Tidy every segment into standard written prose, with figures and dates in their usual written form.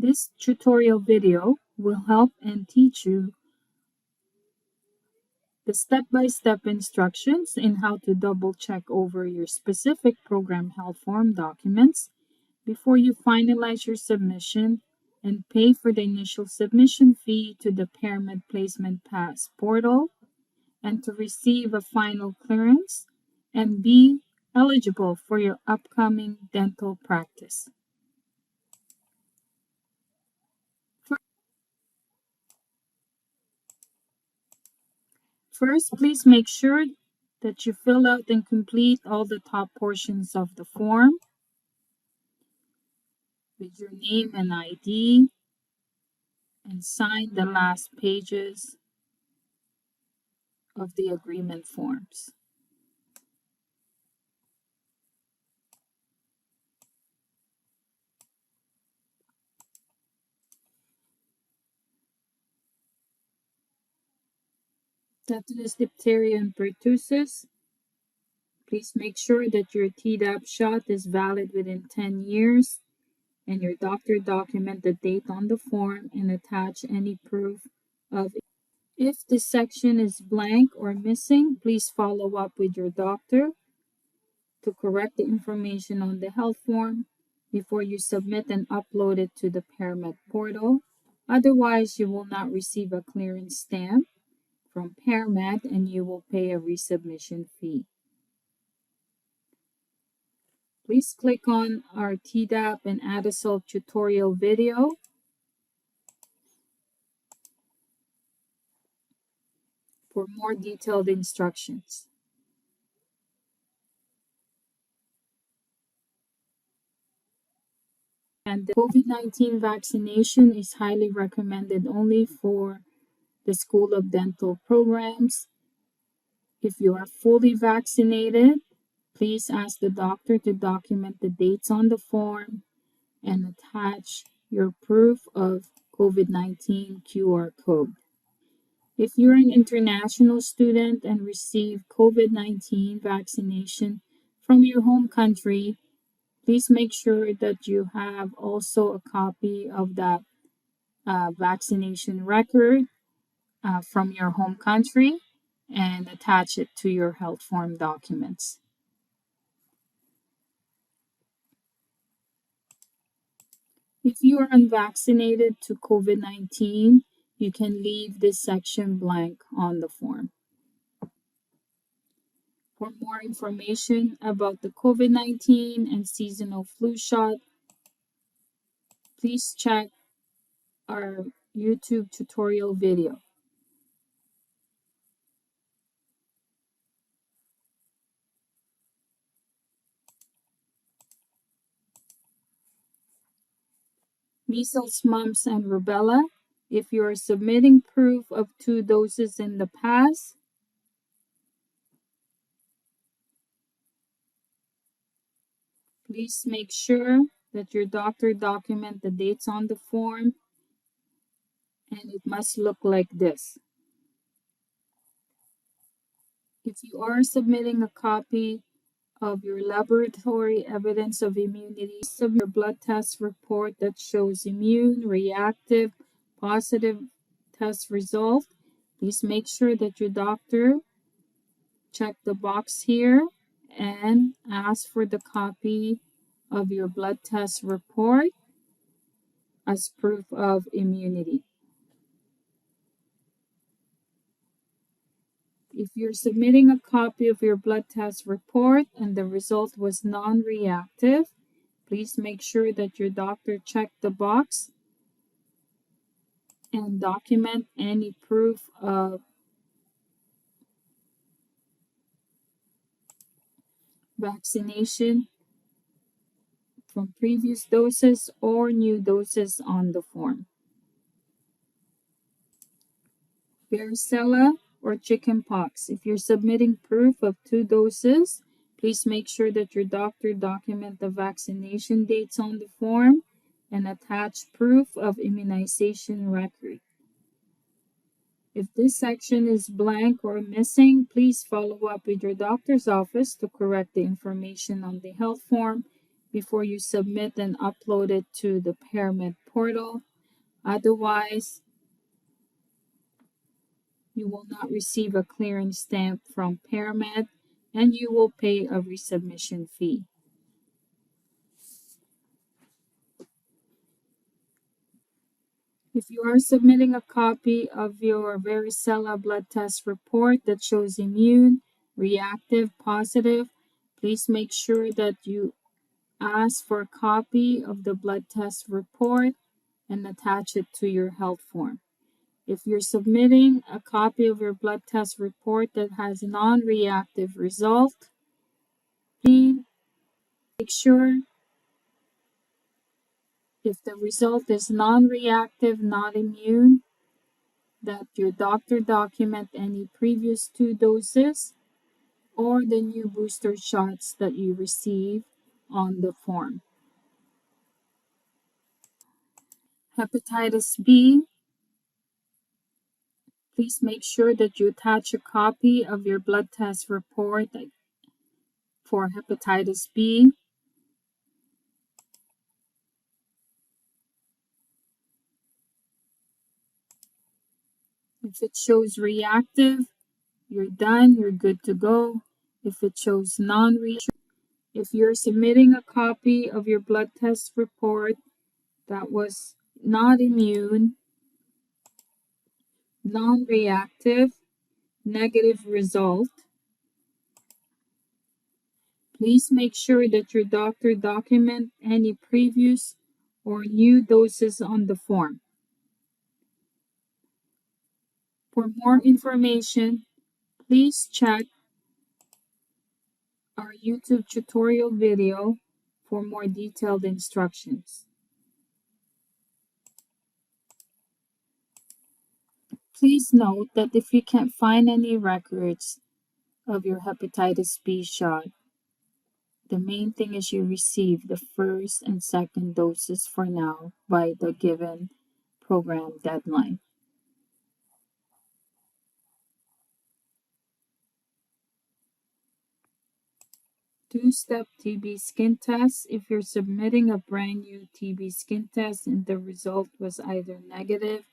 This tutorial video will help and teach you the step-by-step instructions in how to double-check over your specific program health form documents before you finalize your submission and pay for the initial submission fee to the ParaMed Placement Pass portal and to receive a final clearance and be eligible for your upcoming dental practice. First, please make sure that you fill out and complete all the top portions of the form with your name and ID and sign the last pages of the agreement forms. Tetanus, diphtheria, and pertussis. Please make sure that your Tdap shot is valid within 10 years and your doctor document the date on the form and attach any proof of it. If this section is blank or missing, please follow up with your doctor to correct the information on the health form before you submit and upload it to the ParaMed portal. Otherwise, you will not receive a clearance stamp from ParaMed and you will pay a resubmission fee. Please click on our Tdap and Adasol tutorial video for more detailed instructions. And the COVID-19 vaccination is highly recommended only for the School of Dental programs. If you are fully vaccinated, please ask the doctor to document the dates on the form and attach your proof of COVID-19 QR code. If you're an international student and receive COVID-19 vaccination from your home country, please make sure that you have also a copy of that vaccination record from your home country and attach it to your health form documents. If you are unvaccinated to COVID-19, you can leave this section blank on the form. For more information about the COVID-19 and seasonal flu shot, please check our YouTube tutorial video. Measles, mumps, and rubella. If you are submitting proof of 2 doses in the past, please make sure that your doctor document the dates on the form, and it must look like this. If you are submitting a copy of your laboratory evidence of immunity, submit your blood test report that shows immune, reactive, positive test result. Please make sure that your doctor check the box here and ask for the copy of your blood test report as proof of immunity. If you're submitting a copy of your blood test report and the result was non-reactive, please make sure that your doctor checked the box and document any proof of vaccination from previous doses or new doses on the form. Varicella or chickenpox. If you're submitting proof of 2 doses, please make sure that your doctor document the vaccination dates on the form and attach proof of immunization record. If this section is blank or missing, please follow up with your doctor's office to correct the information on the health form before you submit and upload it to the ParaMed portal. Otherwise, you will not receive a clearance stamp from ParaMed and you will pay a resubmission fee. If you are submitting a copy of your varicella blood test report that shows immune, reactive, positive, please make sure that you ask for a copy of the blood test report and attach it to your health form. If you're submitting a copy of your blood test report that has non-reactive result, please make sure if the result is non-reactive, not immune, that your doctor document any previous 2 doses or the new booster shots that you receive on the form. Hepatitis B, please make sure that you attach a copy of your blood test report for hepatitis B. If it shows reactive, you're done, you're good to go. If it shows non-reactive, if you're submitting a copy of your blood test report that was not immune, non-reactive, negative result, please make sure that your doctor document any previous or new doses on the form. For more information, please check our YouTube tutorial video for more detailed instructions. Please note that if you can't find any records of your hepatitis B shot, the main thing is you receive the first and second doses for now by the given program deadline. Two-step TB skin test. If you're submitting a brand new TB skin test and the result was either negative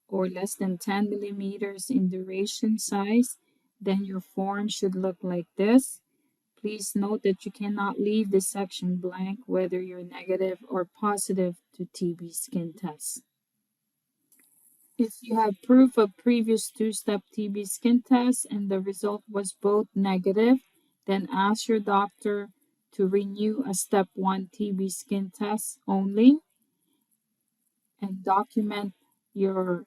or less than 10 millimeters in duration size, then your form should look like this. Please note that you cannot leave this section blank whether you're negative or positive to TB skin test. If you have proof of previous two-step TB skin test and the result was both negative, then ask your doctor to renew a step 1 TB skin test only and document your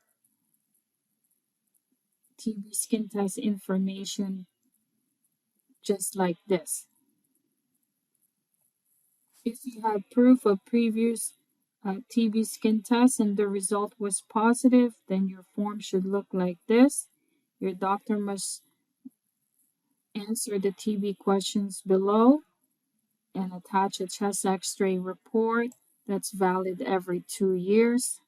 TB skin test information just like this. If you have proof of previous TB skin test and the result was positive, then your form should look like this. Your doctor must answer the TB questions below and attach a chest x-ray report that's valid every 2 years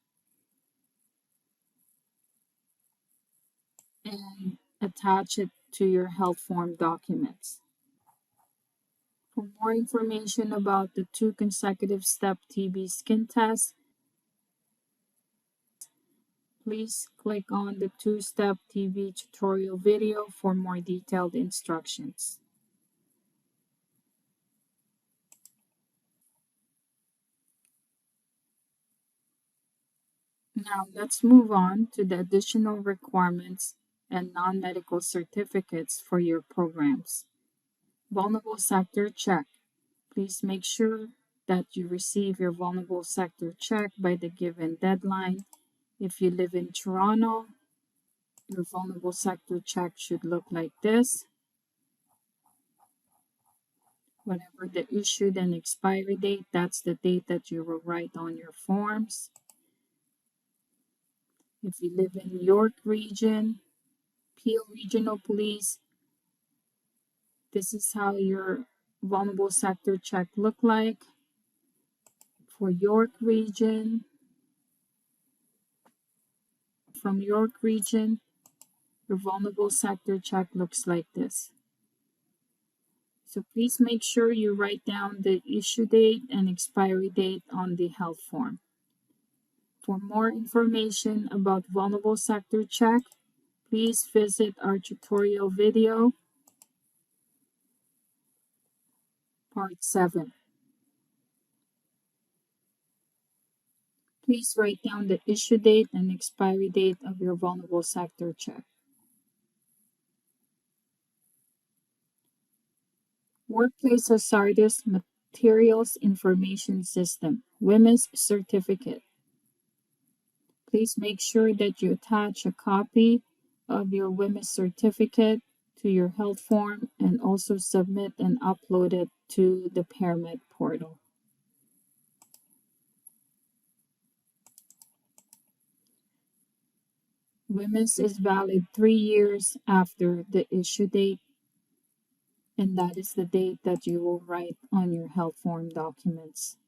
and attach it to your health form documents. For more information about the 2 consecutive step TB skin test, please click on the 2-step TB tutorial video for more detailed instructions. Now let's move on to the additional requirements and non-medical certificates for your programs. Vulnerable sector check. Please make sure that you receive your vulnerable sector check by the given deadline. If you live in Toronto, your vulnerable sector check should look like this. Whatever the issued and expiry date, that's the date that you will write on your forms. If you live in York Region, Peel Regional Police, this is how your vulnerable sector check look like. For York Region, from York Region, your vulnerable sector check looks like this. So please make sure you write down the issue date and expiry date on the health form. For more information about vulnerable sector check, please visit our tutorial video, part 7. Please write down the issue date and expiry date of your vulnerable sector check. Workplace Hazardous Materials Information System, WHMIS certificate. Please make sure that you attach a copy of your WHMIS certificate to your health form and also submit and upload it to the ParaMed portal. WHMIS is valid 3 years after the issue date, and that is the date that you will write on your health form documents.